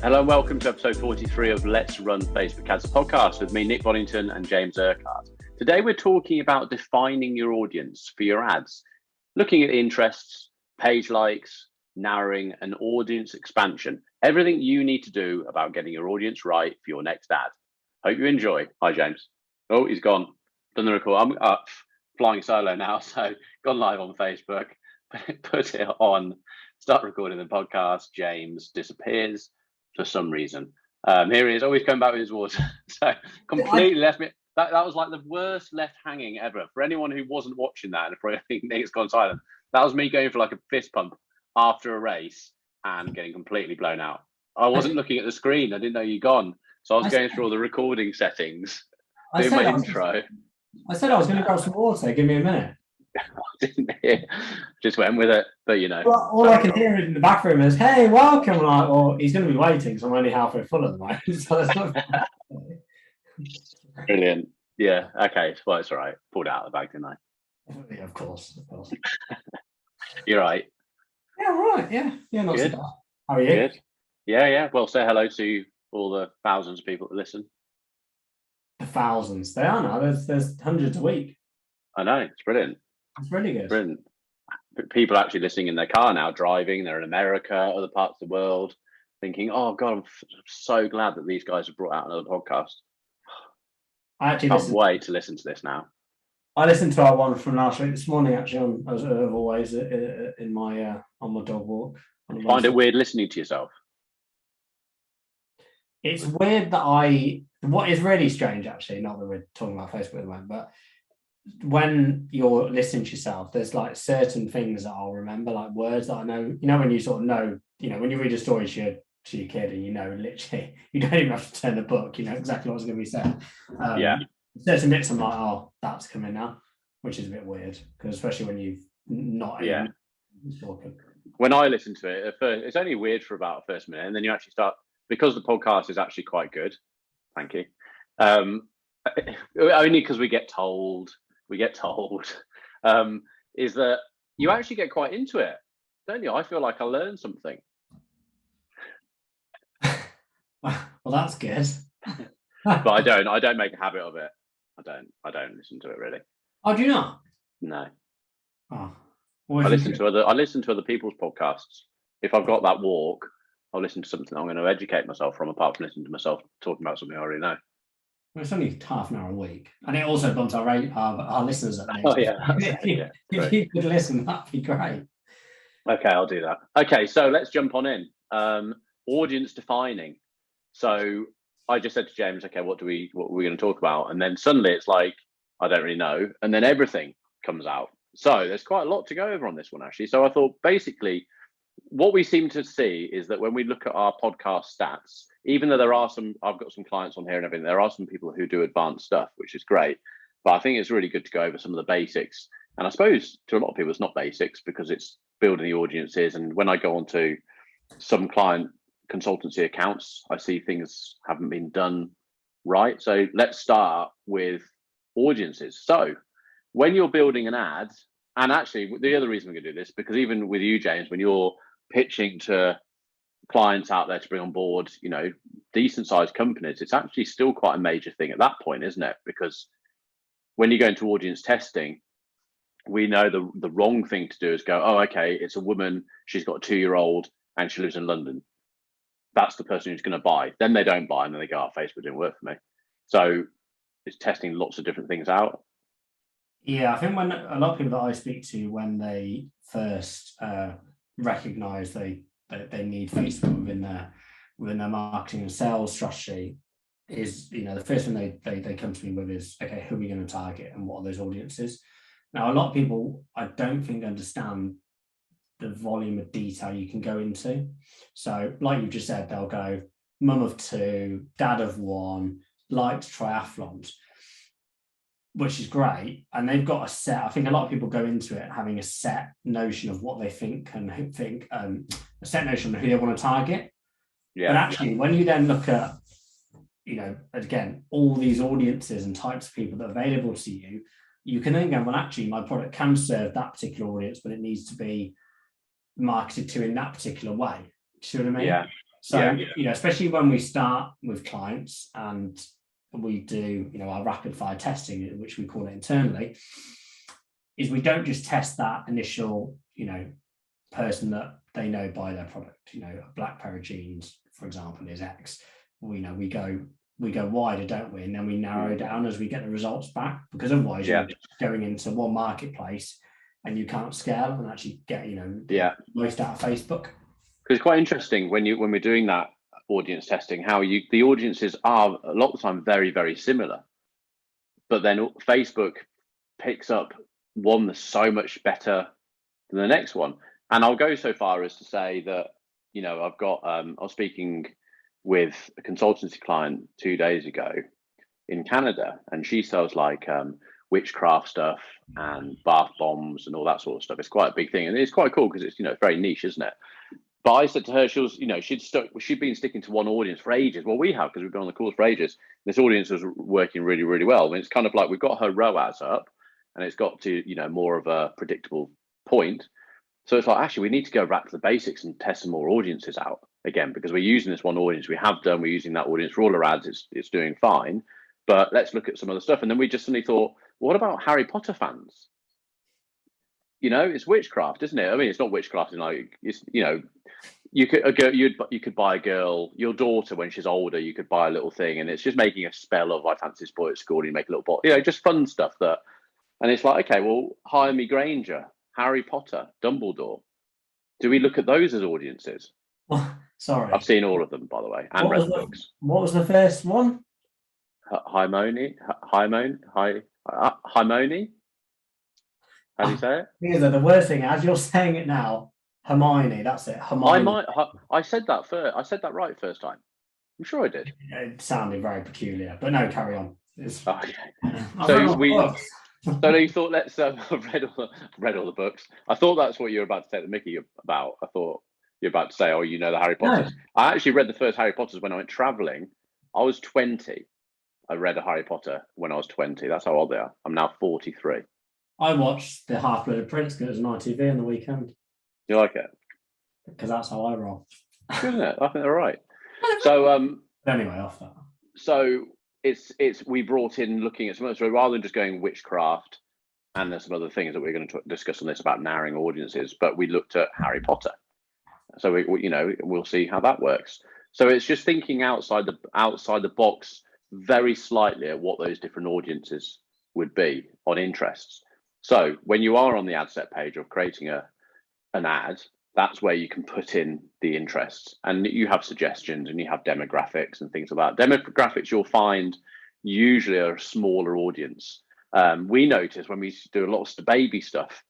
Hello and welcome to episode 43 of Let's Run Facebook Ads podcast with me, Nick Bonington and James Urquhart. Today we're talking about defining your audience for your ads, looking at interests, page likes, narrowing and audience expansion, everything you need to do about getting your audience right for your next ad. Hope you enjoy. Hi, James. Oh, he's gone. Done the record. I'm up flying solo now, so gone live on Facebook, put it on, start recording the podcast. James disappears for some reason. Here he is, always coming back with his water. So completely left me. That was like the worst left hanging ever. For anyone who wasn't watching that, and for anything Nick's gone silent, that was me going for like a fist pump after a race and getting completely blown out. I wasn't looking at the screen. I didn't know you'd gone. So I was going through all the recording settings, doing my intro. I said I was going to grab some water. Give me a minute. I didn't hear. Just went with it, but you know. Well, all I can hear in the back room is, "Hey, welcome!" I'm like, well, he's going to be waiting, so I'm only halfway full at the moment. So that's not brilliant. Yeah. Okay. Well, it's all right. Pulled it out of the bag, didn't I? Yeah, of course. You're right. Yeah, right. Yeah, not good. so bad. How are you? Good. Yeah. Well, say hello to all the thousands of people that listen. The thousands. They are now. There's hundreds a week. I know. It's brilliant. It's really good. Brilliant. People actually listening in their car now, driving. They're in America, other parts of the world, thinking, "Oh God, I'm so glad that these guys have brought out another podcast." I actually can't wait to listen to this now. I listened to our one from last week this morning. Actually, as always, in my on my dog walk. Find it weird listening to yourself? It's weird that what is really strange, actually, not that we're talking about Facebook at the moment, but when you're listening to yourself, there's like certain things that I'll remember, like words that I know. You know, when you sort of know, when you read a story to your kid and literally, you don't even have to turn the book, you know exactly what's going to be said. Certain bits I'm like, oh, that's coming now, which is a bit weird, because especially when you've not talking. When I listen to it, at first, it's only weird for about the first minute, and then you actually start, because the podcast is actually quite good. Thank you. Only because we get told, is that you actually get quite into it, don't you? I feel like I learned something. Well, that's good. But I don't make a habit of it. I don't listen to it really. Oh, do you not? No. Oh. I listen to other people's podcasts. If I've got that walk, I'll listen to something I'm going to educate myself from, apart from listening to myself talking about something I already know. Well, it's only half an hour a week, and it also bumps our listeners up. Oh yeah. If you could listen, that'd be great. Okay, I'll do that. Okay, so let's jump on in. Audience defining. So I just said to James, okay, what are we going to talk about? And then suddenly it's like, I don't really know. And then everything comes out. So there's quite a lot to go over on this one, actually. So I thought basically what we seem to see is that when we look at our podcast stats, even though I've got some clients on here and everything, there are some people who do advanced stuff, which is great. But I think it's really good to go over some of the basics. And I suppose to a lot of people, it's not basics because it's building the audiences. And when I go on to some client consultancy accounts, I see things haven't been done right. So let's start with audiences. So when you're building an ad, and actually the other reason we're going to do this, because even with you, James, when you're pitching to clients out there to bring on board, decent sized companies, it's actually still quite a major thing at that point, isn't it? Because when you go into audience testing, we know the wrong thing to do is go, oh, okay, it's a woman, she's got a 2-year-old and she lives in London. That's the person who's going to buy. Then they don't buy, and then they go, oh, Facebook didn't work for me. So it's testing lots of different things out. Yeah, I think when a lot of people that I speak to, when they first recognize they need Facebook within their marketing and sales strategy, is the first thing they come to me with is, okay, who are we going to target and what are those audiences? Now, a lot of people, I don't think, understand the volume of detail you can go into. So like you just said, they'll go mum of 2, dad of 1, likes triathlons, which is great. And they've got a set, I think a lot of people go into it having a set notion of what they think and a set notion of who they want to target. Yeah. But actually, when you then look at, again, all these audiences and types of people that are available to you, you can then go, well, actually, my product can serve that particular audience, but it needs to be marketed to in that particular way. Do you see what I mean? Yeah. So, especially when we start with clients and we do, our rapid fire testing, which we call it internally, is we don't just test that initial, person that they know buy their product. A black pair of jeans, for example, is X. We go wider, don't we? And then we narrow down as we get the results back, because otherwise you're going into one marketplace and you can't scale and actually get, most out of Facebook. Because it's quite interesting when we're doing that audience testing, how the audiences are a lot of the time very, very similar, but then Facebook picks up one that's so much better than the next one. And I'll go so far as to say that, I've got, I was speaking with a consultancy client 2 days ago in Canada, and she sells like witchcraft stuff and bath bombs and all that sort of stuff. It's quite a big thing, and it's quite cool because it's very niche, isn't it? But I said to her, she was, she'd been sticking to one audience for ages. Well, we have, because we've been on the course for ages. This audience was working really, really well. And it's kind of like we've got her ROAS up, and it's got to, more of a predictable point. So it's like, actually, we need to go back to the basics and test some more audiences out again, because we're using this one audience. We're using that audience for all our ads. It's doing fine, but let's look at some other stuff. And then we just suddenly thought, what about Harry Potter fans? It's witchcraft, isn't it? I mean, it's not witchcraft, it's you could buy a girl, your daughter, when she's older, you could buy a little thing, and it's just making a spell of I fancy this boy at school, and you make a little bot, just fun stuff and it's like, okay, well, Hermione Granger, Harry Potter, Dumbledore. Do we look at those as audiences? Well, sorry, I've seen all of them, by the way, and read the books. What was the first one? Hermione. How do you say it? The worst thing, as you're saying it now, Hermione. That's it. Hermione. I said that first. I said that right first time. I'm sure I did. It sounded very peculiar, but no, carry on. Okay. So you thought, let's. I've read all the books. I thought that's what you were about to take the mickey about. I thought you're about to say, oh, the Harry Potters. No. I actually read the first Harry Potters when I went traveling. I was 20. I read a Harry Potter when I was 20. That's how old they are. I'm now 43. I watched The Half-Blood Prince because it was on ITV on the weekend. You like it? Because that's how I roll. Isn't it? I think they're right. So anyway, off that. So it's we brought in looking at some other, so rather than just going witchcraft, and there's some other things that we're going to discuss on this about narrowing audiences, but we looked at Harry Potter. So we'll see how that works. So it's just thinking outside the box very slightly at what those different audiences would be on interests. So when you are on the ad set page of creating an ad, that's where you can put in the interests, and you have suggestions and you have demographics and things like that. Demographics you'll find usually are a smaller audience. We noticed when we used to do a lot of baby stuff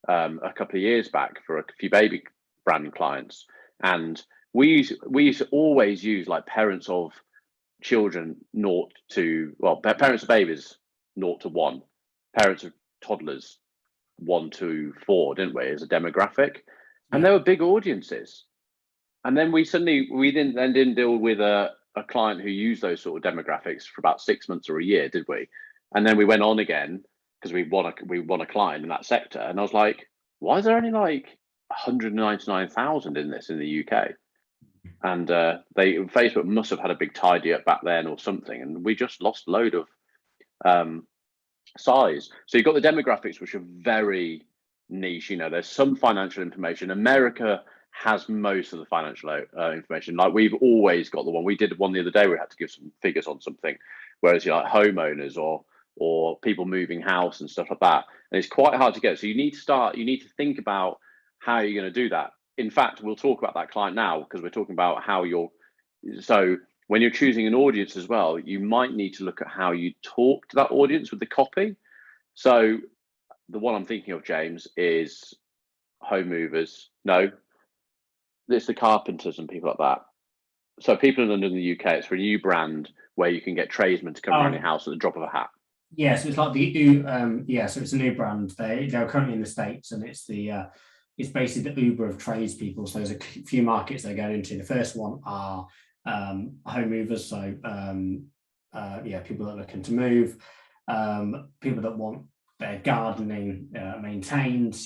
a couple of years back for a few baby brand clients, and we used to always use like parents of children parents of babies 0 to 1, parents of toddlers 1 to 4, didn't we, as a demographic? And there were big audiences. And then we didn't deal with a client who used those sort of demographics for about 6 months or a year, did we? And then we went on again because we won a client in that sector. And I was like, why is there only like 199,000 in this in the UK? And Facebook must have had a big tidy up back then or something, and we just lost a load of size. So you've got the demographics, which are very niche. There's some financial information. America has most of the financial information. Like we've always got the one. We did one the other day. We had to give some figures on something, whereas like homeowners or people moving house and stuff like that. And it's quite hard to get. So you need to think about how you're going to do that. In fact, we'll talk about that client now because we're talking about so when you're choosing an audience as well, you might need to look at how you talk to that audience with the copy. So the one I'm thinking of, James, is home movers. No, it's the carpenters and people like that. So people in London, the UK, it's for a new brand where you can get tradesmen to come around your house at the drop of a hat. Yeah, so it's like so it's a new brand. They're currently in the States, and it's it's basically the Uber of tradespeople. So there's a few markets they're going into. The first one are home movers, so people that are looking to move, people that want their gardening maintained,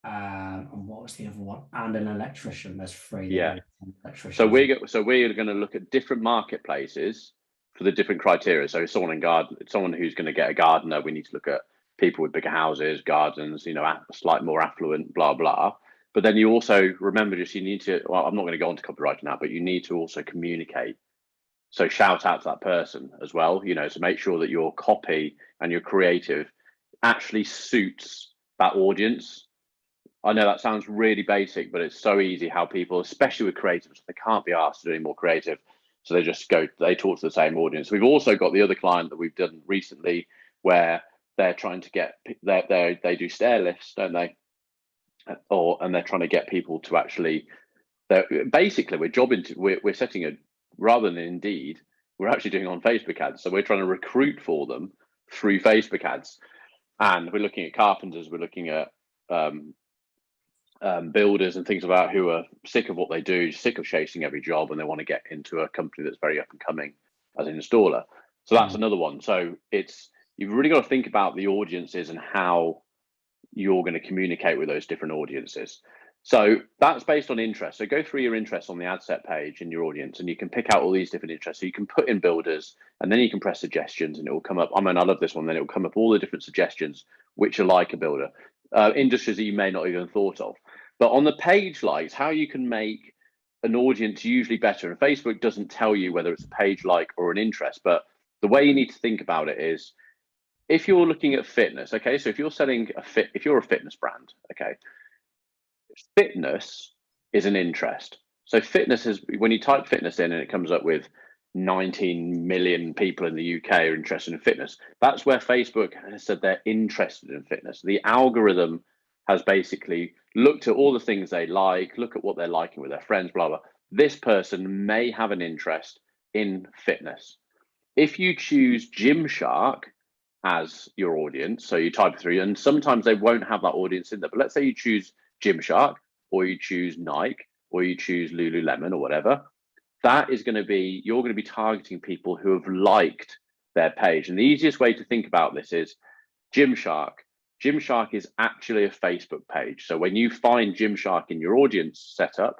And what was the other one? And an electrician. There's 3. Yeah. Electricians. So we're going to look at different marketplaces for the different criteria. So someone who's going to get a gardener, we need to look at people with bigger houses, gardens, slightly more affluent, blah blah. But then you also remember, you need to. Well, I'm not going to go on to copyright now, but you need to also communicate. So shout out to that person as well. To make sure that your copy and your creative actually suits that audience. I know that sounds really basic, but it's so easy how people, especially with creatives, they can't be asked to do any more creative. So they talk to the same audience. We've also got the other client that we've done recently where they're trying to get, they do stair lifts, don't they? And they're trying to get people to actually, basically we're setting a, rather than Indeed, we're actually doing on Facebook ads. So we're trying to recruit for them through Facebook ads. And we're looking at carpenters, we're looking at, builders and things about who are sick of what they do, sick of chasing every job, and they want to get into a company that's very up and coming as an installer. So that's another one. So you've really got to think about the audiences and how you're going to communicate with those different audiences. So that's based on interest. So go through your interests on the ad set page in your audience, and you can pick out all these different interests. So you can put in builders, and then you can press suggestions, and it will come up. I love this one. Then it will come up all the different suggestions which are like a builder, industries that you may not even thought of. But on the page likes, how you can make an audience usually better. And Facebook doesn't tell you whether it's a page like or an interest, but the way you need to think about it is, if you're looking at fitness, okay, so if you're selling if you're a fitness brand, okay, fitness is an interest. So fitness is, when you type fitness in and it comes up with 19 million people in the UK are interested in fitness, that's where Facebook has said they're interested in fitness. The algorithm has basically looked at all the things they like, look at what they're liking with their friends, blah, blah. This person may have an interest in fitness. If you choose Gymshark as your audience, so you type through, and sometimes they won't have that audience in there, but let's say you choose Gymshark, or you choose Nike, or you choose Lululemon, or whatever, that is going to be, you're going to be targeting people who have liked their page. And the easiest way to think about this is Gymshark. Gymshark is actually a Facebook page. So when you find Gymshark in your audience setup,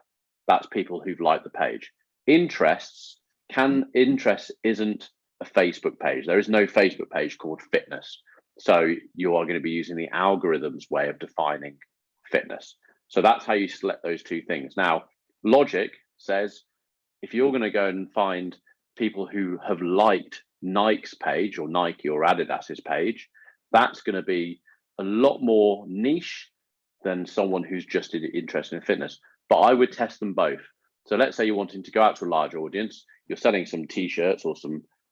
that's people who've liked the page. Interest isn't a Facebook page. There is no Facebook page called fitness. So you are going to be using the algorithm's way of defining fitness. So that's how you select those two things. Now, logic says, if you're going to go and find people who have liked Nike's page or Nike or Adidas's page, that's going to be a lot more niche than someone who's just interested in fitness. But I would test them both. So let's say you're wanting to go out to a large audience, you're selling some t-shirts or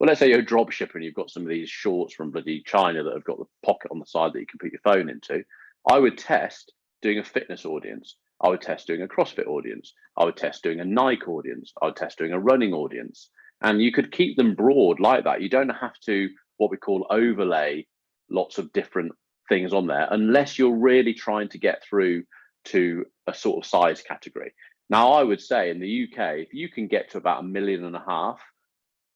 let's say you're a drop shipper and you've got some of these shorts from bloody China that have got the pocket on the side that you can put your phone into. I would test doing a fitness audience. I would test doing a CrossFit audience. I would test doing a Nike audience. I would test doing a running audience. And you could keep them broad like that. You don't have to, what we call, overlay lots of different things on there, unless you're really trying to get through to a sort of size category. Now, I would say in the UK, if you can get to about 1.5 million,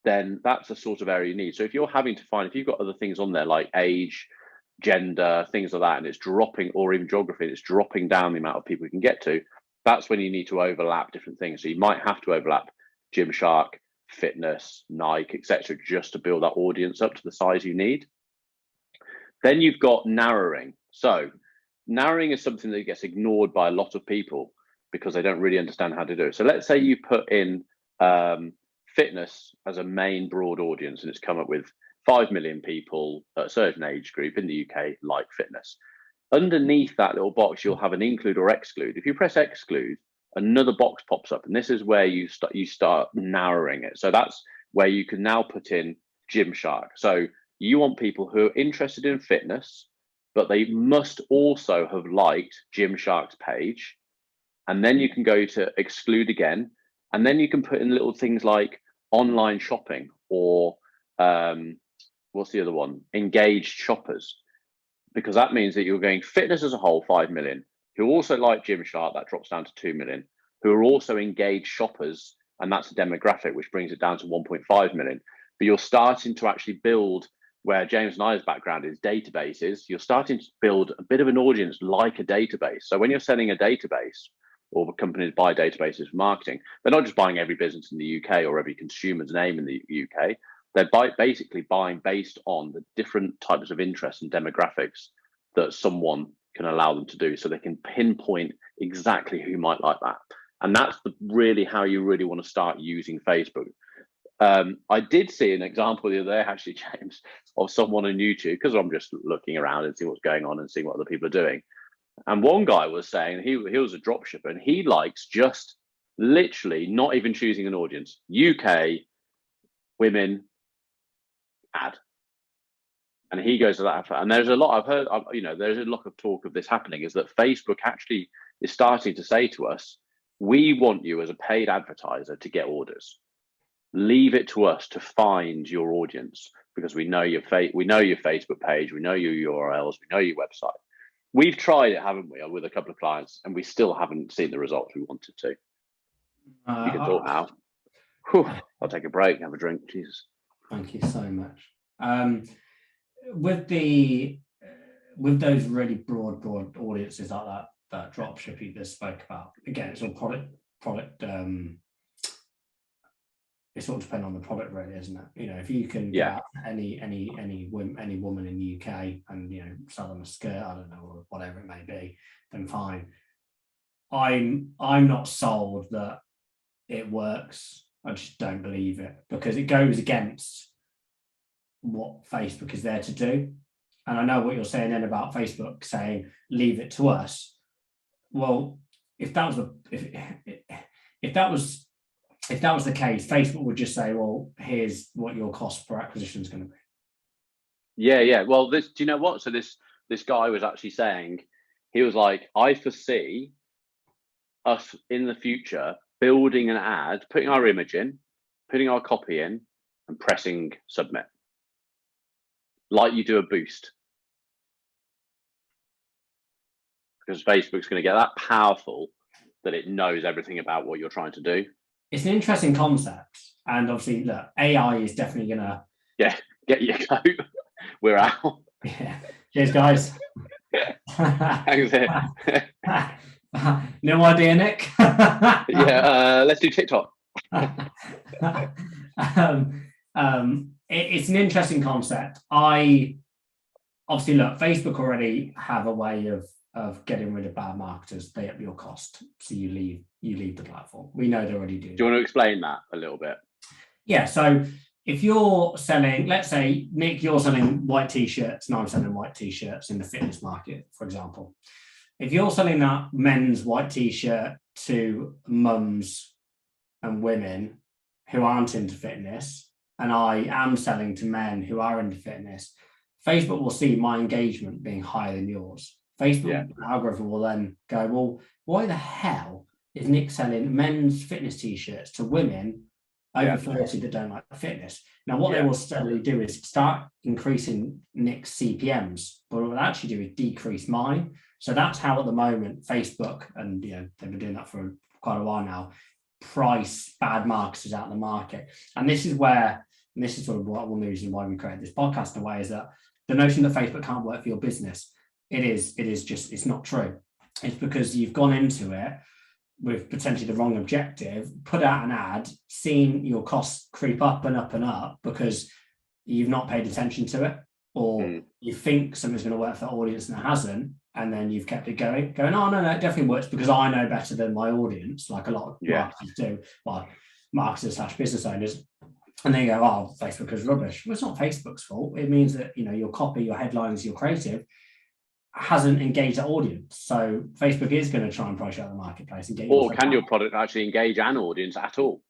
then that's the sort of area you need. So if you're having to find, if you've got other things on there like age, gender, things like that, and it's dropping, or even geography, it's dropping down the amount of people you can get to, that's when you need to overlap different things. So you might have to overlap Gymshark, fitness, Nike, etc., just to build that audience up to the size you need. Then you've got narrowing. So narrowing is something that gets ignored by a lot of people because they don't really understand how to do it. So let's say you put in fitness as a main broad audience, and it's come up with 5 million people at a certain age group in the UK like fitness. Underneath that little box, you'll have an include or exclude. If you press exclude, another box pops up, and this is where you start narrowing it. So that's where you can now put in Gymshark. So you want people who are interested in fitness, but they must also have liked Gymshark's page. And then you can go to exclude again, and then you can put in little things like online shopping or what's the other one? Engaged shoppers. Because that means that you're going fitness as a whole, 5 million, who also like Gymshark, that drops down to 2 million, who are also engaged shoppers, and that's a demographic, which brings it down to 1.5 million. But you're starting to actually build where James and I's background is databases, you're starting to build a bit of an audience like a database. So when you're selling a database, or the companies buy databases for marketing, they're not just buying every business in the UK or every consumer's name in the UK. They're basically buying based on the different types of interests and demographics that someone can allow them to do, so they can pinpoint exactly who might like that. And that's really how you really want to start using Facebook. I did see an example the other day, actually, James, of someone on YouTube, because I'm just looking around and seeing what's going on and seeing what other people are doing. And one guy was saying he was a drop shipper, and he likes just literally not even choosing an audience. UK women ad. And he goes to that. And there's a lot I've heard, there's a lot of talk of this happening, is that Facebook actually is starting to say to us, we want you as a paid advertiser to get orders. Leave it to us to find your audience, because we know your Facebook page, we know your URLs, we know your website. We've tried it, haven't we, with a couple of clients, and we still haven't seen the results we wanted to. You can talk now. Whew, I'll take a break, have a drink. Jesus. Thank you so much. With those really broad audiences like that dropship you just spoke about, again, it's all product. It's all dependent on the product, really, isn't it? You know, if you can get any woman in the UK and sell them a skirt, I don't know, or whatever it may be, then fine. I'm not sold that it works. I just don't believe it, because it goes against what Facebook is there to do. And I know what you're saying then about Facebook saying leave it to us. Well, if that was the case, Facebook would just say, well, here's what your cost per acquisition is going to be. Yeah. Well, do you know what? So this guy was actually saying, he was like, I foresee us in the future building an ad, putting our image in, putting our copy in, and pressing submit, like you do a boost. Because Facebook's going to get that powerful that it knows everything about what you're trying to do. It's an interesting concept, and obviously, look, AI is definitely gonna. Yeah, get your coat. We're out. Yeah. Cheers, guys. No idea, Nick. Let's do TikTok. It's an interesting concept. Obviously, look, Facebook already have a way of getting rid of bad marketers. They at your cost, so you leave the platform. We know they already do. Do you want to explain that a little bit? Yeah. So if you're selling, let's say, Nick, you're selling white t-shirts, and I'm selling white t-shirts in the fitness market, for example. If you're selling that men's white t-shirt to mums and women who aren't into fitness, and I am selling to men who are into fitness, Facebook will see my engagement being higher than yours. Facebook algorithm will then go, well, why the hell is Nick selling men's fitness t-shirts to women over 30 that don't like fitness? Now, what they will steadily do is start increasing Nick's CPMs, but what it will actually do is decrease mine. So that's how at the moment Facebook, and they've been doing that for quite a while now, price bad marketers out in the market. And this is sort of what one reason why we created this podcast in a way, is that the notion that Facebook can't work for your business, it's not true. It's because you've gone into it with potentially the wrong objective, put out an ad, seen your costs creep up and up and up because you've not paid attention to it, or you think something's going to work for the audience and it hasn't, and then you've kept it going, oh, no, it definitely works because I know better than my audience, like a lot of marketers do, well, marketers / business owners. And they go, oh, Facebook is rubbish. Well, it's not Facebook's fault. It means that, your copy, your headlines, your creative hasn't engaged the audience. So Facebook is going to try and price out the marketplace and get. Or can your product actually engage an audience at all?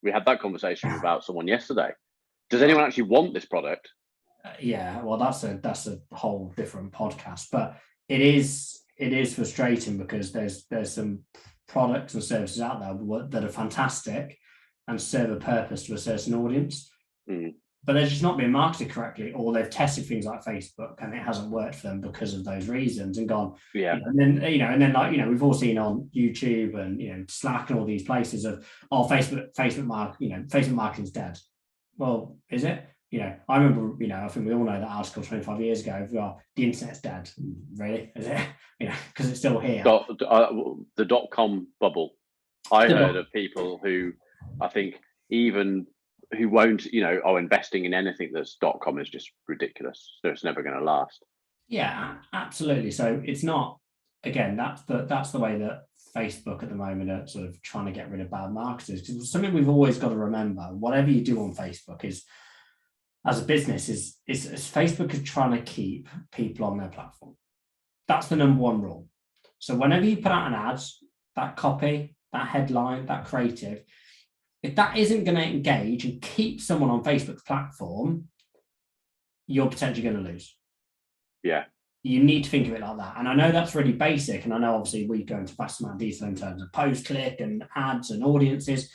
We had that conversation about someone yesterday. Does anyone actually want this product? Well, that's a whole different podcast. But it is frustrating because there's some products and services out there that are fantastic and serve a purpose to a certain audience. But they're just not being marketed correctly, or they've tested things like Facebook and it hasn't worked for them because of those reasons and gone. And then we've all seen on YouTube and Slack and all these places of Facebook marketing's dead. Well, is it? I remember, I think we all know that article 25 years ago, the internet's dead. Really? Is it? Because it's still here. The dot-com bubble. I heard of people who, I think, even who won't, investing in anything that's .com is just ridiculous. So it's never going to last. Yeah, absolutely. So it's not, again, that's the way that Facebook at the moment are sort of trying to get rid of bad marketers. Because something we've always got to remember, whatever you do on Facebook is, as a business, is Facebook is trying to keep people on their platform. That's the number one rule. So whenever you put out an ad, that copy, that headline, that creative, if that isn't going to engage and keep someone on Facebook's platform, you're potentially going to lose. Yeah. You need to think of it like that. And I know that's really basic. And I know obviously we go into vast amount of detail in terms of post-click and ads and audiences.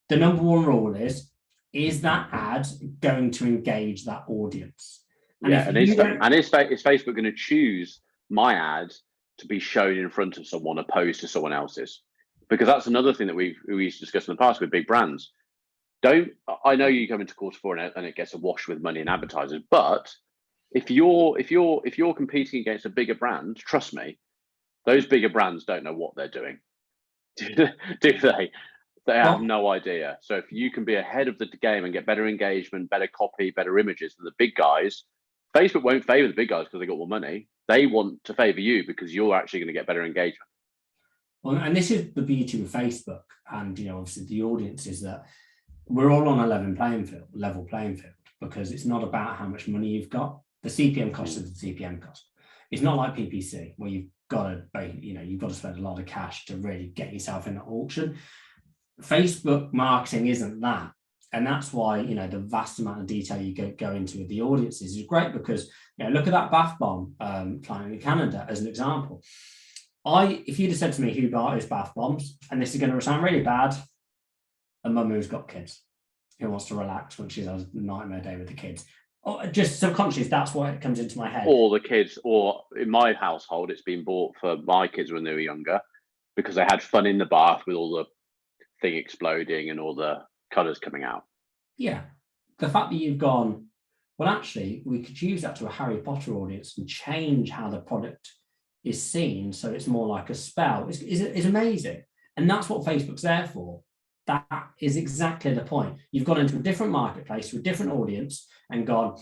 The number one rule is that ad going to engage that audience? And is Facebook going to choose my ad to be shown in front of someone opposed to someone else's? Because that's another thing that we used to discuss in the past with big brands. I know you come into quarter four and it gets awash with money and advertisers, but if you're competing against a bigger brand, trust me, those bigger brands don't know what they're doing. Do they? They have no idea. So if you can be ahead of the game and get better engagement, better copy, better images than the big guys, Facebook won't favor the big guys because they got more money. They want to favor you because you're actually going to get better engagement. Well, and this is the beauty of Facebook and, obviously the audience is that we're all on a level playing field, because it's not about how much money you've got. The CPM cost is the CPM cost. It's not like PPC where you've got to spend a lot of cash to really get yourself in the auction. Facebook marketing isn't that. And that's why, the vast amount of detail you go into with the audiences is great because, look at that bath bomb client in Canada as an example. If you'd have said to me who buys bath bombs, and this is going to sound really bad, a mum who's got kids, who wants to relax when she's had a nightmare day with the kids. Just subconscious, that's why it comes into my head. Or the kids, or in my household, it's been bought for my kids when they were younger because they had fun in the bath with all the thing exploding and all the colours coming out. Yeah. The fact that you've gone, well, actually, we could use that to a Harry Potter audience and change how the product is seen so it's more like a spell is amazing. And that's what Facebook's there for. That is exactly the point. You've gone into a different marketplace with a different audience and gone,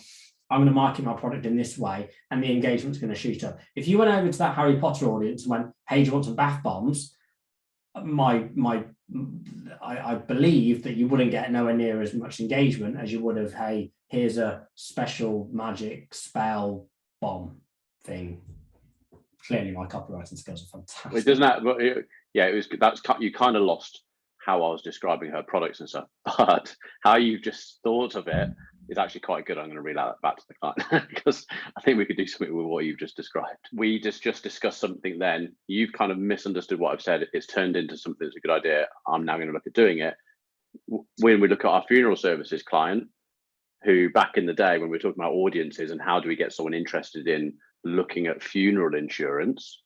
I'm going to market my product in this way and the engagement's going to shoot up. If you went over to that Harry Potter audience and went, hey, do you want some bath bombs? I believe that you wouldn't get nowhere near as much engagement as you would have, hey, here's a special magic spell bomb thing. Clearly my copywriting skills are fantastic. It doesn't have, you kind of lost how I was describing her products and stuff, but how you just thought of it is actually quite good. I'm going to relay that back to the client because I think we could do something with what you've just described. We just discussed something then. You've kind of misunderstood what I've said. It's turned into something that's a good idea. I'm now going to look at doing it. When we look at our funeral services client, who back in the day when we were talking about audiences and how do we get someone interested in looking at funeral insurance,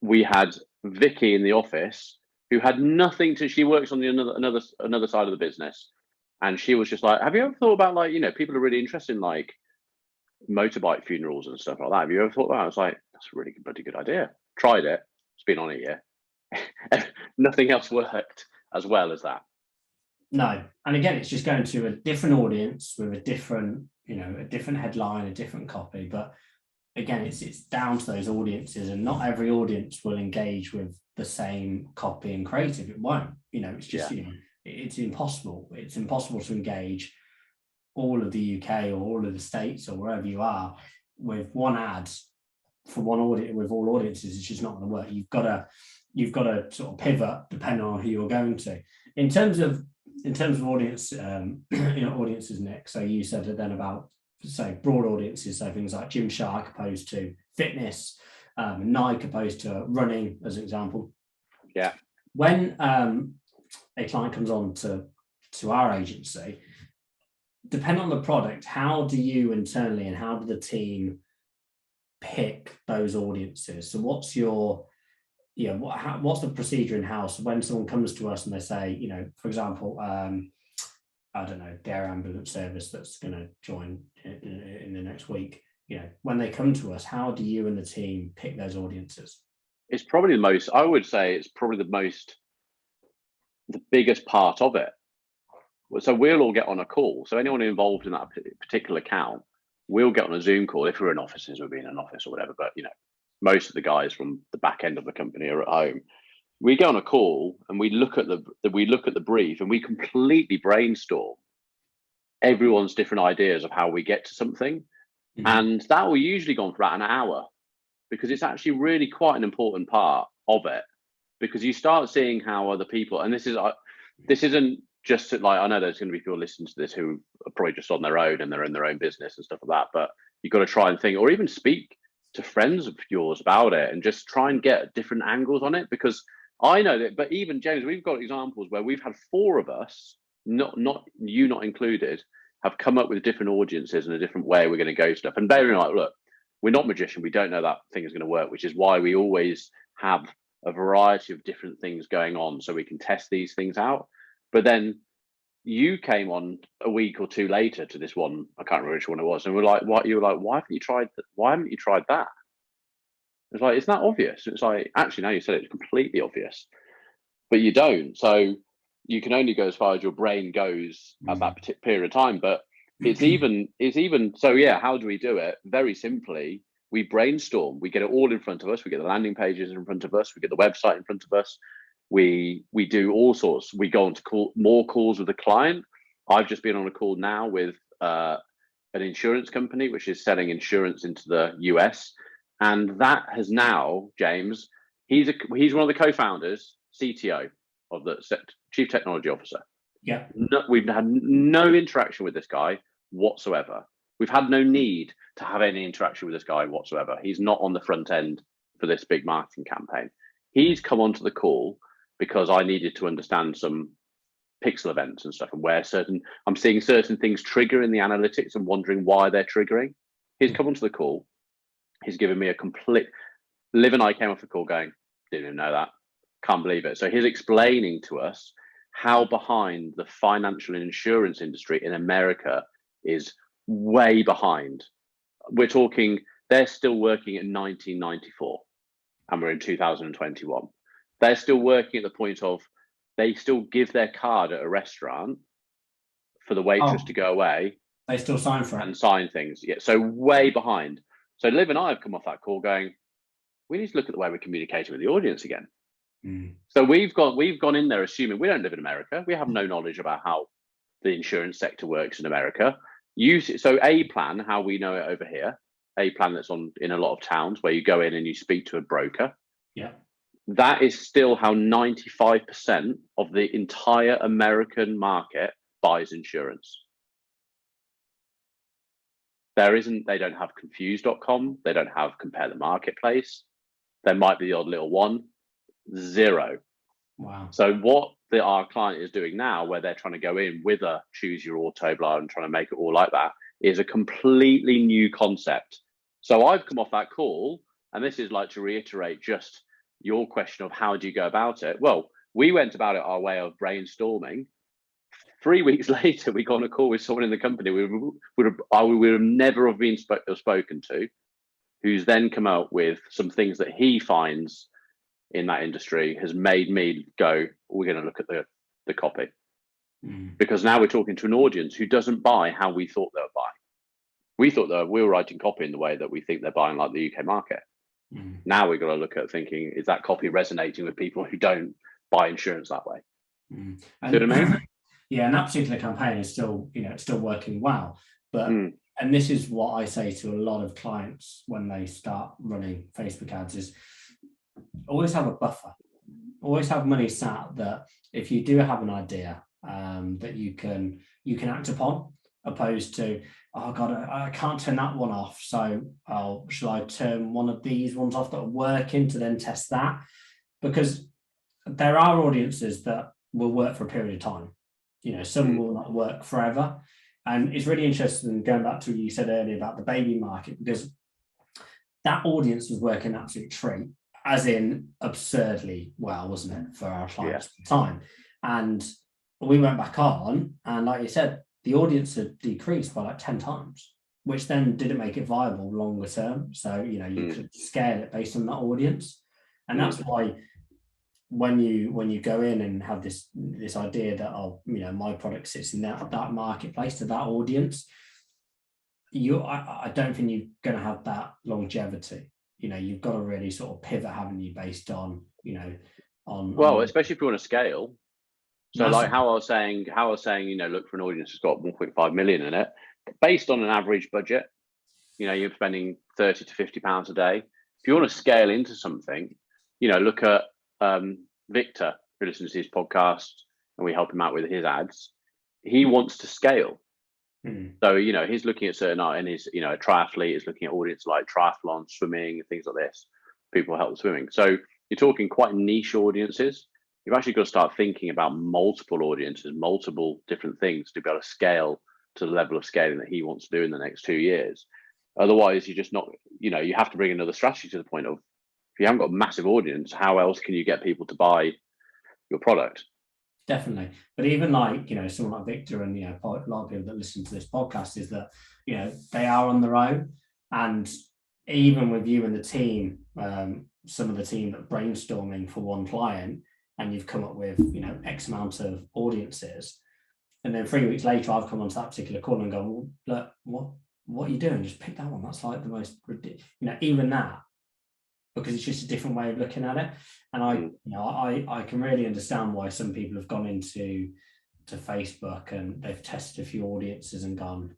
we had Vicky in the office who had nothing to, she works on the another side of the business. And she was just like, have you ever thought about people are really interested in like motorbike funerals and stuff like that. Have you ever thought about it? I was like, that's a really bloody good idea. Tried it. It's been on a year. Nothing else worked as well as that. No. And again, it's just going to a different audience with a different, a different headline, a different copy. But again, it's down to those audiences, and not every audience will engage with the same copy and creative. It won't. It's just, it's impossible. It's impossible to engage all of the UK or all of the States or wherever you are with one ad for one audience with all audiences. It's just not going to work. You've got to sort of pivot depending on who you're going to. In terms of audience, audiences, Nick. So you said it then about broad audiences, so things like Gymshark opposed to fitness, Nike opposed to running, as an example. Yeah. When a client comes on to our agency, depending on the product, how do you internally and how do the team pick those audiences? So what's your what's the procedure in house when someone comes to us and they say, for example, I don't know, the air ambulance service that's going to join in the next week. When they come to us, how do you and the team pick those audiences? It's probably I would say it's probably the biggest part of it. So we'll all get on a call. So anyone involved in that particular account, we'll get on a Zoom call. If we're in offices, we'll be in an office or whatever. But most of the guys from the back end of the company are at home. We go on a call and we look at the brief, and we completely brainstorm everyone's different ideas of how we get to something. Mm-hmm. And that will usually go on for about an hour, because it's actually really quite an important part of it, because you start seeing how other people, and this isn't just like, I know there's going to be people listening to this who are probably just on their own and they're in their own business and stuff like that, but you've got to try and think, or even speak to friends of yours about it and just try and get different angles on it. Because I know that, but even James, we've got examples where we've had 4 of us, not you not included, have come up with different audiences and a different way we're going to go stuff. And bearing in mind, look, we're not magician, we don't know that thing is going to work, which is why we always have a variety of different things going on so we can test these things out. But then you came on a week or 2 later to this one, I can't remember which one it was, and we're like, what? You were like, why haven't you tried that? Why haven't you tried that? It's like, it's not obvious. It's like, actually, now you said it's completely obvious, but you don't. So you can only go as far as your brain goes at that particular period of time. But it's even so, yeah, how do we do it? Very simply, we brainstorm. We get it all in front of us. We get the landing pages in front of us. We get the website in front of us. We do all sorts. We go on to more calls with the client. I've just been on a call now with an insurance company which is selling insurance into the US, and that has now, James, he's one of the co-founders, CTO of the Chief Technology Officer. Yeah, we've had no interaction with this guy whatsoever. We've had no need to have any interaction with this guy whatsoever. He's not on the front end for this big marketing campaign. He's come onto the call because I needed to understand some pixel events and stuff, and where I'm seeing certain things trigger in the analytics and wondering why they're triggering. He's come onto the call. He's given me a complete. Liv and I came off the call going, didn't even know that. Can't believe it. So he's explaining to us how behind the financial and insurance industry in America is way behind. We're talking, they're still working in 1994 and we're in 2021. They're still working at the point of, they still give their card at a restaurant for the waitress to go away. They still sign for it. And sign things. Yeah, so way behind. So Liv and I have come off that call going, we need to look at the way we're communicating with the audience again. So we've gone in there assuming we don't live in America. We have no knowledge about how the insurance sector works in America. So A Plan, how we know it over here, A Plan that's on in a lot of towns where you go in and you speak to a broker. Yeah. That is still how 95% of the entire American market buys insurance. They don't have confused.com. They don't have compare the marketplace. There might be the odd little one. 0. Wow. So what our client is doing now, where they're trying to go in with a choose your auto blah and trying to make it all like that, is a completely new concept. So I've come off that call, and this is like to reiterate just your question of how do you go about it. Well, we went about it our way of brainstorming. 3 weeks later, we got on a call with someone in the company we would have never have been spoken to, who's then come out with some things that he finds in that industry has made me go, we're going to look at the copy. Because now we're talking to an audience who doesn't buy how we thought they would buy. We thought that we were writing copy in the way that we think they're buying, like the UK market. Now we've got to look at thinking, is that copy resonating with people who don't buy insurance that way? See what I mean? Yeah, and that particular campaign is still, it's still working well. But and this is what I say to a lot of clients when they start running Facebook ads is always have a buffer. Always have money sat that if you do have an idea that you can act upon, opposed to, oh God, I can't turn that one off. So shall I turn one of these ones off that are working to then test that? Because there are audiences that will work for a period of time. Some will not work forever. And it's really interesting going back to what you said earlier about the baby market, because that audience was working an absolute treat, as in absurdly well, wasn't it, for our clients at the time. And we went back on, and like you said, the audience had decreased by like 10 times, which then didn't make it viable longer term. So, you could scale it based on that audience. And that's why when you go in and have this idea that, my product sits in that marketplace to that audience, I don't think you're going to have that longevity. You've got to really sort of pivot, haven't you, based on, especially if you want to scale. So like how I was saying, look for an audience that's got 1.5 million in it, based on an average budget. You're spending 30 to 50 pounds a day. If you want to scale into something, look at Victor, who listens to his podcast, and we help him out with his ads. He wants to scale. So, he's looking at certain art, and his, a triathlete is looking at audience like triathlon, swimming, things like this. People help swimming. So you're talking quite niche audiences. You've actually got to start thinking about multiple audiences, multiple different things to be able to scale to the level of scaling that he wants to do in the next 2 years. Otherwise, you're just not, you have to bring another strategy to the point of, if you haven't got a massive audience, how else can you get people to buy your product? Definitely. But even like, someone like Victor and, a lot of people that listen to this podcast is that, they are on their own. And even with you and the team, some of the team that brainstorming for one client, and you've come up with, X amount of audiences. And then 3 weeks later, I've come onto that particular call and gone, well, look, what are you doing? Just pick that one. That's like the most ridiculous, even that, because it's just a different way of looking at it. And I can really understand why some people have gone into Facebook and they've tested a few audiences and gone,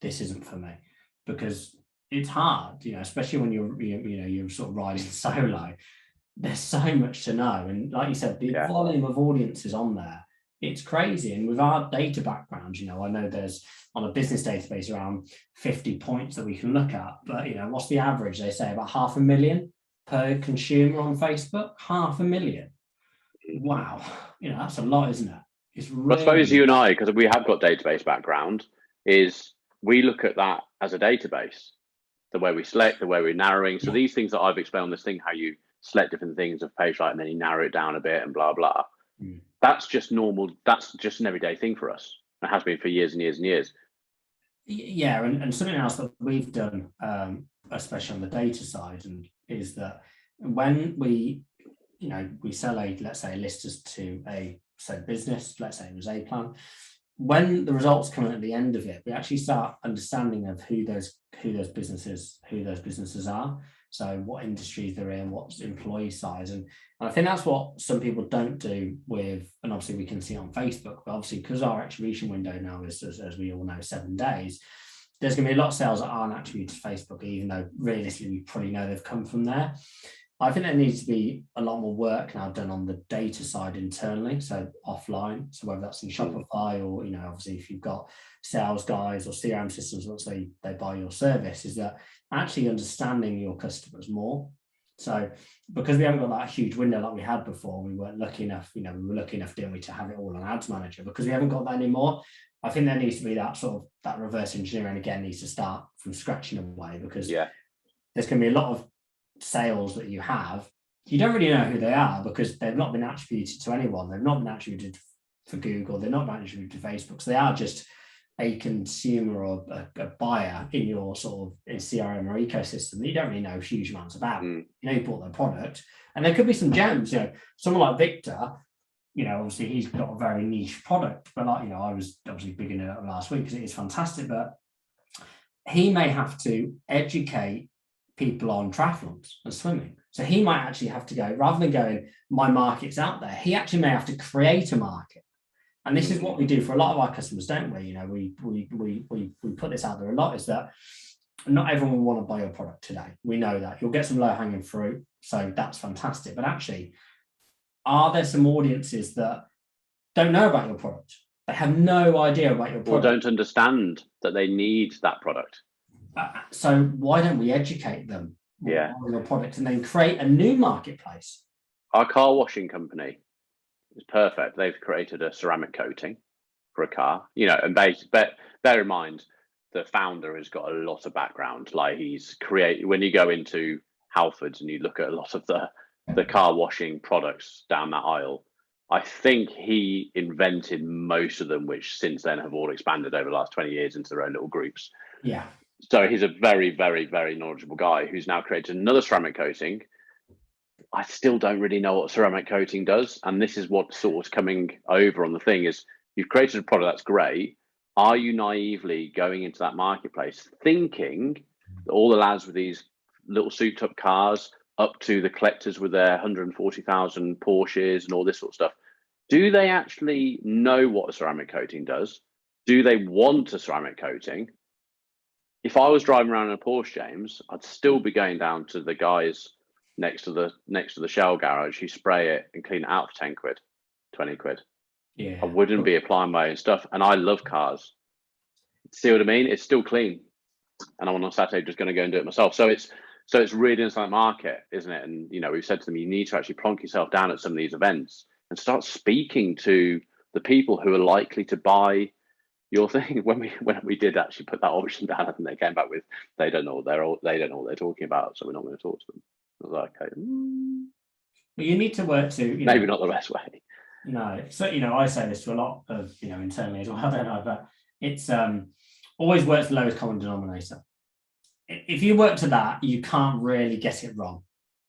this isn't for me, because it's hard, especially when you're sort of riding solo. There's so much to know. And like you said, the volume of audiences on there, it's crazy. And with our data background, I know there's on a business database around 50 points that we can look at, but what's the average? They say about 500,000 per consumer on Facebook. 500,000. Wow. That's a lot, isn't it? It's really... I suppose you and I, because we have got database background, is we look at that as a database, the way we select, the way we're narrowing. So these things that I've explained on this thing, how you select different things of page light and then you narrow it down a bit and blah, blah. That's just normal. That's just an everyday thing for us. It has been for years and years and years. Yeah. And something else that we've done, especially on the data side, and is that when we sell let's say listers to a said business, let's say it was A Plan, when the results come at the end of it, we actually start understanding of who those businesses are. So what industries they're in, what's employee size. And I think that's what some people don't do with, and obviously we can see on Facebook, but obviously because our attribution window now is, as we all know, 7 days, there's going to be a lot of sales that aren't attributed to Facebook, even though realistically we probably know they've come from there. I think there needs to be a lot more work now done on the data side internally, so offline. So whether that's in Shopify or, obviously if you've got sales guys or CRM systems, once they buy your service, is that actually understanding your customers more. So because we haven't got that huge window like we had before, we weren't lucky enough, we were lucky enough, didn't we, to have it all on Ads Manager. Because we haven't got that anymore, I think there needs to be that sort of, that reverse engineering again needs to start from scratch in a way, because there's going to be a lot of sales that you don't really know who they are because they've not been attributed to anyone. They've not been attributed for Google. They're not been attributed to Facebook. So they are just a consumer or a buyer in your sort of CRM or ecosystem that you don't really know huge amounts about. You bought their product, and there could be some gems. Someone like Victor, obviously he's got a very niche product, but like, I was obviously bigging it up last week because it is fantastic, but he may have to educate people on triathlons and swimming. So he might actually have to go, rather than going, my market's out there, he actually may have to create a market. And this is what we do for a lot of our customers, don't we? We put this out there a lot, is that not everyone will want to buy your product today. We know that. You'll get some low-hanging fruit, so that's fantastic. But actually, are there some audiences that don't know about your product? They have no idea about your product. Or don't understand that they need that product. So why don't we educate them on your product and then create a new marketplace? Our car washing company is perfect. They've created a ceramic coating for a car, and bear in mind, the founder has got a lot of background. Like when you go into Halfords and you look at a lot of the car washing products down that aisle, I think he invented most of them, which since then have all expanded over the last 20 years into their own little groups. Yeah. So he's a very, very, very knowledgeable guy who's now created another ceramic coating. I still don't really know what ceramic coating does. And this is what's sort of coming over on the thing is you've created a product that's great. Are you naively going into that marketplace thinking that all the lads with these little souped up cars up to the collectors with their 140,000 Porsches and all this sort of stuff, do they actually know what a ceramic coating does? Do they want a ceramic coating? If I was driving around in a Porsche, James, I'd still be going down to the guys next to the Shell garage who spray it and clean it out for 10 quid, 20 quid. Yeah. I wouldn't be applying my own stuff. And I love cars. See what I mean? It's still clean. And I'm on Saturday just going to go and do it myself. So it's really inside the market, isn't it? And we've said to them, you need to actually plonk yourself down at some of these events and start speaking to the people who are likely to buy your thing. When we did actually put that option down, I think they came back with they don't know what they're talking about, so we're not going to talk to them. I was like, okay. But you need to work to maybe not the best way. No, so I say this to a lot of internally as well. I don't know, but it's always works the lowest common denominator. If you work to that, you can't really get it wrong.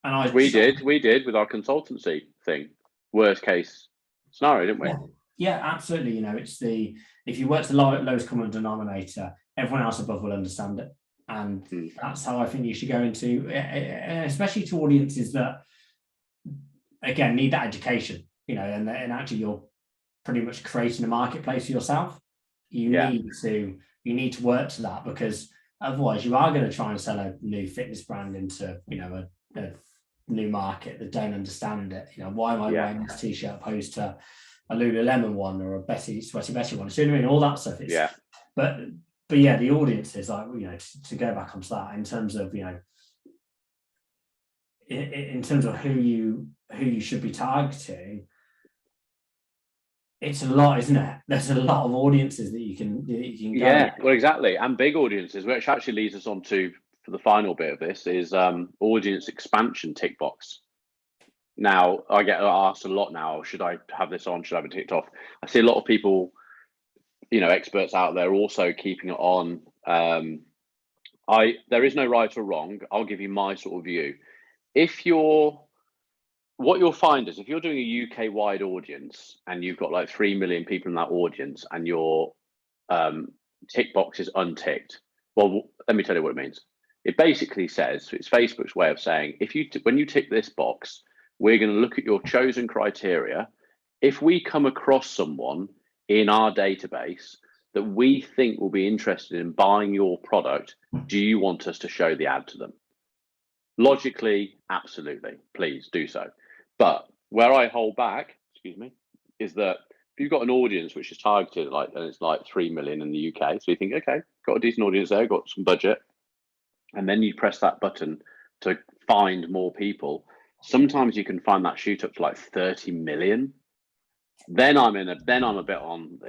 And we did with our consultancy thing. Worst case scenario, didn't we? Yeah, absolutely. It's if you work to the lowest common denominator, everyone else above will understand it. And that's how I think you should go into, especially to audiences that, again, need that education, and actually you're pretty much creating a marketplace for yourself. You need to work to that, because otherwise you are going to try and sell a new fitness brand into, a new market that don't understand it. Why am I wearing this t-shirt opposed to a Lululemon one or a Sweaty Betty one? So, all that stuff. But yeah, the audience is like, to go back onto that in terms of, in terms of who you should be targeting, it's a lot, isn't it? There's a lot of audiences that you can go. Yeah, well, exactly. And big audiences, which actually leads us on to, for the final bit of this, is audience expansion tick box. Now, I get asked a lot now, should I have this on? Should I have it ticked off? I see a lot of people, experts out there also keeping it on. There is no right or wrong. I'll give you my sort of view. What you'll find is if you're doing a UK-wide audience and you've got like 3 million people in that audience and your tick box is unticked, well, let me tell you what it means. It basically says, it's Facebook's way of saying, when you tick this box, we're going to look at your chosen criteria. If we come across someone in our database that we think will be interested in buying your product, do you want us to show the ad to them? Logically, absolutely. Please do so. But where I hold back, is that if you've got an audience which is targeted and it's like 3 million in the UK, so you think, okay, got a decent audience there, got some budget, and then you press that button to find more people. Sometimes you can find that shoot up to like 30 million. Then I'm a bit on,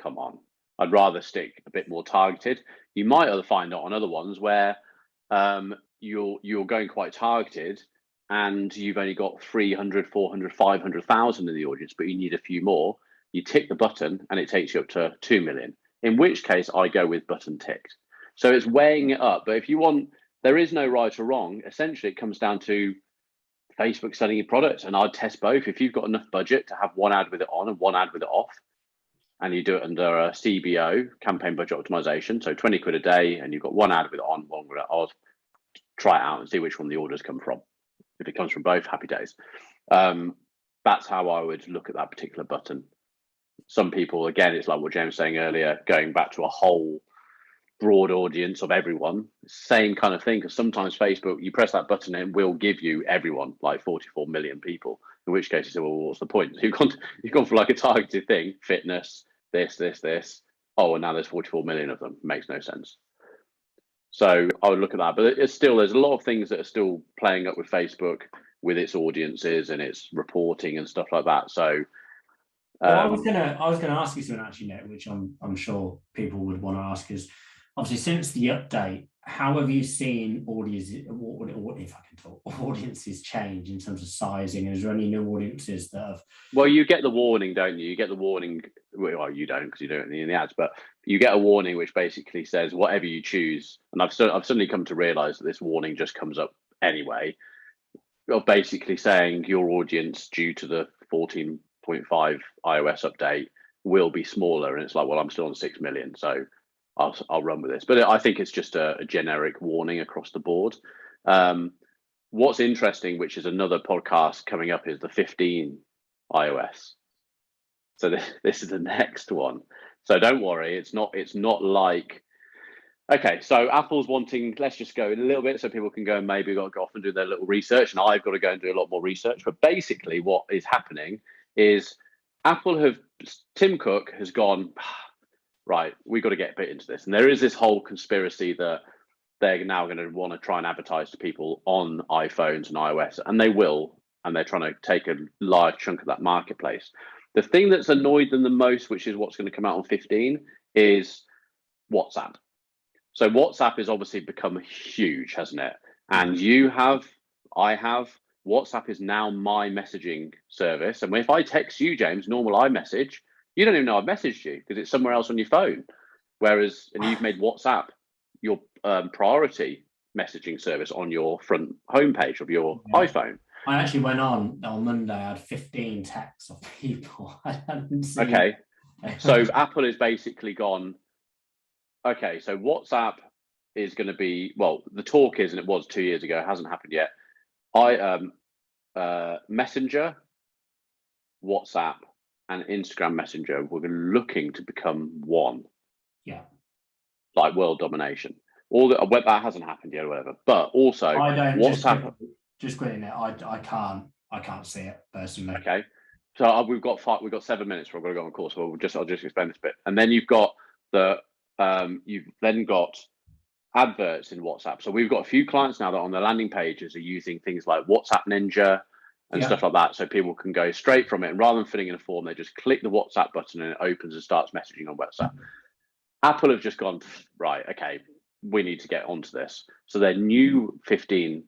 come on. I'd rather stick a bit more targeted. You might find it on other ones where you're going quite targeted and you've only got 300, 400, 500,000 in the audience, but you need a few more. You tick the button and it takes you up to 2 million, in which case I go with button ticked. So it's weighing it up. But if you want, there is no right or wrong. Essentially, it comes down to Facebook selling your products, and I'd test both. If you've got enough budget to have one ad with it on and one ad with it off, and you do it under a CBO, campaign budget optimization, so 20 quid a day, and you've got one ad with it on, one with it off, try it out and see which one the orders come from. If it comes from both, happy days. That's how I would look at that particular button. Some people, again, it's like what James was saying earlier, going back to a whole broad audience of everyone, same kind of thing, because sometimes Facebook, you press that button and it will give you everyone, like 44 million people, in which case you say, well, what's the point? So you've gone for like a targeted thing, fitness, this. Oh, and now there's 44 million of them. Makes no sense. So I would look at that, but there's a lot of things that are still playing up with Facebook, with its audiences and its reporting and stuff like that. So I was gonna ask you something actually, Nick, which I'm sure people would want to ask is, obviously since the update, how have you seen audiences, if I can talk, audiences change in terms of sizing? Is there any new audiences that have? Well, you get the warning, don't you? You get the warning. Well, you don't because you don't in the ads, but you get a warning which basically says whatever you choose. And I've suddenly come to realise that this warning just comes up anyway. You're basically saying your audience, due to the 14.5 iOS update, will be smaller, and it's like, well, I'm still on 6 million, so I'll run with this. But I think it's just a generic warning across the board. What's interesting, which is another podcast coming up, is the 15 iOS. So this is the next one. So don't worry, it's not like, okay, so Apple's wanting, let's just go a little bit so people can go and maybe go off and do their little research, and I've got to go and do a lot more research. But basically what is happening is Tim Cook has gone, right, we've got to get a bit into this. And there is this whole conspiracy that they're now going to want to try and advertise to people on iPhones and iOS, and they will, and they're trying to take a large chunk of that marketplace. The thing that's annoyed them the most, which is what's going to come out on 15, is WhatsApp. So WhatsApp has obviously become huge, hasn't it? And I have, WhatsApp is now my messaging service. And if I text you, James, normal iMessage, you don't even know I've messaged you because it's somewhere else on your phone. Whereas, and you've made WhatsApp your priority messaging service on your front homepage of your iPhone. I actually went on Monday. I had 15 texts of people I hadn't seen. Okay, so Apple has basically gone, okay, so WhatsApp is going to be, well, the talk is, and it was 2 years ago, it hasn't happened yet. Messenger, WhatsApp, and Instagram Messenger were looking to become one. Yeah. Like world domination. All that hasn't happened yet or whatever. But also WhatsApp. Just quickly, I can't see it personally. Okay. So we've got 7 minutes before I've got to go on course. So I'll just explain this bit. And then you've got you've then got adverts in WhatsApp. So we've got a few clients now that on their landing pages are using things like WhatsApp Ninja and stuff like that. So people can go straight from it. And rather than filling in a form, they just click the WhatsApp button and it opens and starts messaging on WhatsApp. Apple have just gone, right, okay, we need to get onto this. So their new 15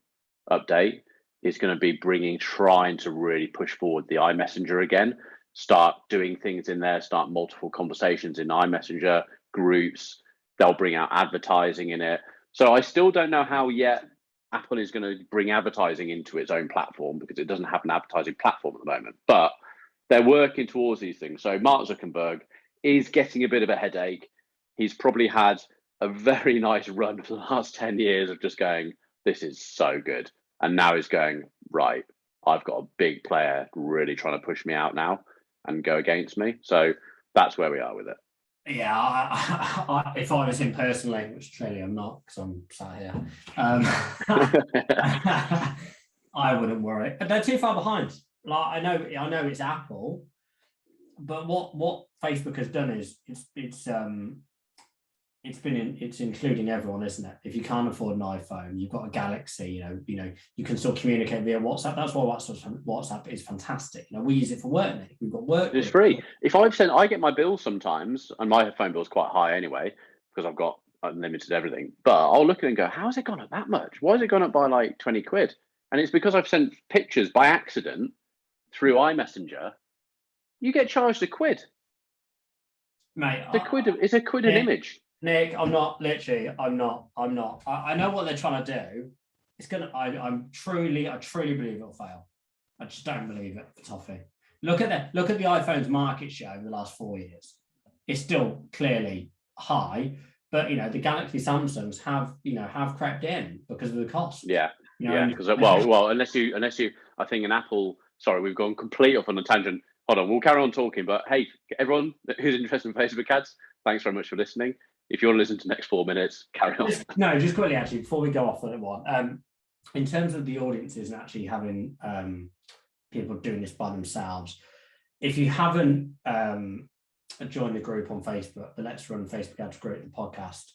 update is going to be trying to really push forward the iMessenger again, start doing things in there, start multiple conversations in iMessenger, groups. They'll bring out advertising in it. So I still don't know how yet Apple is going to bring advertising into its own platform because it doesn't have an advertising platform at the moment. But they're working towards these things. So Mark Zuckerberg is getting a bit of a headache. He's probably had a very nice run for the last 10 years of just going, this is so good. And now he's going, right, I've got a big player really trying to push me out now and go against me. So that's where we are with it. Yeah, if I was him personally, which clearly I'm not because I'm sat here, I wouldn't worry. But they're too far behind. Like I know it's Apple, but what Facebook has done is it's including everyone, isn't it? If you can't afford an iPhone, you've got a Galaxy. You can still communicate via WhatsApp. That's why WhatsApp is fantastic. We use it for work. Now. We've got work. It's free. If I get my bills sometimes, and my phone bill is quite high anyway because I've got unlimited everything. But I'll look at it and go, how has it gone up that much? Why has it gone up by like 20 quid? And it's because I've sent pictures by accident through iMessenger. You get charged £1. Mate, it's a quid an image. Nick, I'm not. I know what they're trying to do. It's gonna. I truly believe it'll fail. I just don't believe it for Toffee. Look at the iPhone's market share over the last 4 years. It's still clearly high, but the Galaxy Samsungs have crept in because of the cost. Yeah, because unless you, I think an Apple. Sorry, we've gone complete off on a tangent. Hold on, we'll carry on talking. But hey, everyone who's interested in Facebook ads, thanks very much for listening. If you want to listen to the next 4 minutes, carry on. Just quickly, actually, before we go off on that one, in terms of the audiences and actually having people doing this by themselves, if you haven't joined the group on Facebook, the Let's Run Facebook Ads group, the podcast,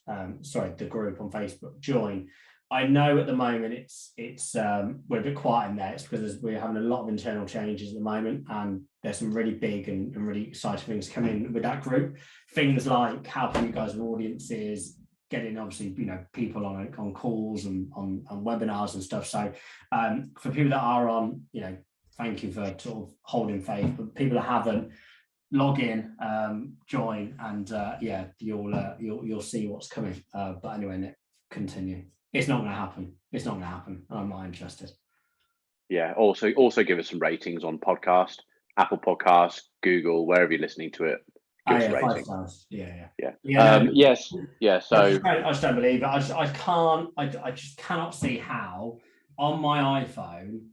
the group on Facebook, join. I know at the moment it's we're a bit quiet in there. It's because we're having a lot of internal changes at the moment, and there's some really big and really exciting things coming with that group. Things like helping you guys with audiences, getting obviously, people on calls and on webinars and stuff. So for people that are on, thank you for sort of holding faith. But people that haven't, log in, join, and you'll see what's coming. But anyway, Nick, continue. It's not going to happen. It's not going to happen. I'm not interested. Yeah. Also give us some ratings on podcast, Apple Podcasts, Google, wherever you're listening to it. Give us a rating. 5 stars. Yeah. Yes. Yeah. So I just don't believe it. I can't. I just cannot see how on my iPhone.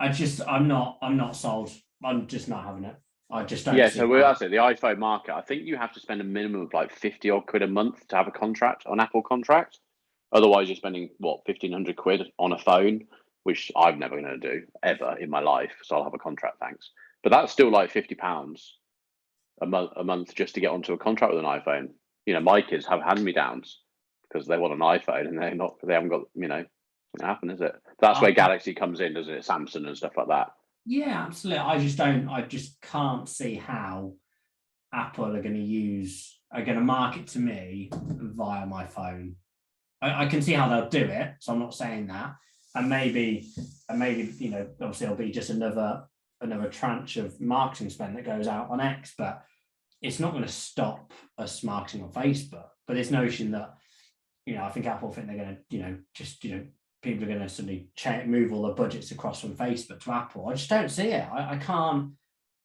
I'm not sold. I'm just not having it. I just don't. Yeah. So that's it. The iPhone market. I think you have to spend a minimum of like 50 odd quid a month to have a contract on Apple contract. Otherwise, you're spending what, 1,500 quid on a phone, which I'm never going to do ever in my life. So I'll have a contract, thanks. But that's still like £50 a month just to get onto a contract with an iPhone. My kids have hand-me-downs because they want an iPhone and they haven't got, it's going to happen, is it? That's where Galaxy comes in, doesn't it? Samsung and stuff like that. Yeah, absolutely. I just can't see how Apple are going to market to me via my phone. I can see how they'll do it, so I'm not saying that. And maybe, obviously it'll be just another tranche of marketing spend that goes out on X, but it's not going to stop us marketing on Facebook. But this notion that, I think Apple think they're going to, people are going to suddenly move all the budgets across from Facebook to Apple. I just don't see it. I can't.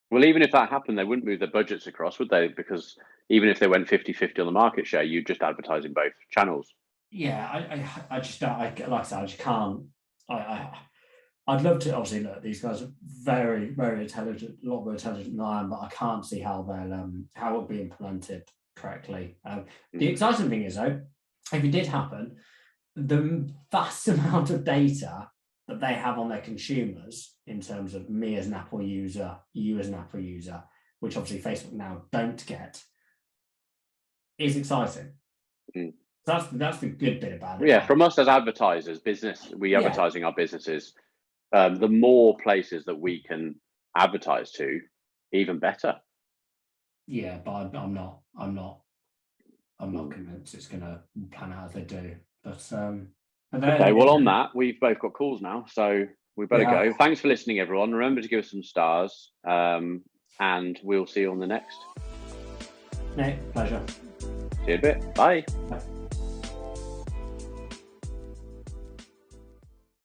Well, even if that happened, they wouldn't move their budgets across, would they? Because even if they went 50-50 on the market share, you'd just advertise in both channels. Yeah, I just don't. Like I said, I just can't. I'd love to. Obviously, look, these guys are very, very intelligent, a lot more intelligent than I am, but I can't see how how it would be implemented correctly. The exciting thing is, though, if it did happen, the vast amount of data that they have on their consumers in terms of me as an Apple user, you as an Apple user, which obviously Facebook now don't get, is exciting. That's the good bit about it. Yeah, from us as advertisers, advertising our businesses, the more places that we can advertise to, even better. Yeah, but I'm not convinced it's going to pan out as they do. But okay, well, on that, we've both got calls now, so we better go. Thanks for listening, everyone. Remember to give us some stars, and we'll see you on the next. Nick, pleasure. See you in a bit. Bye. Bye.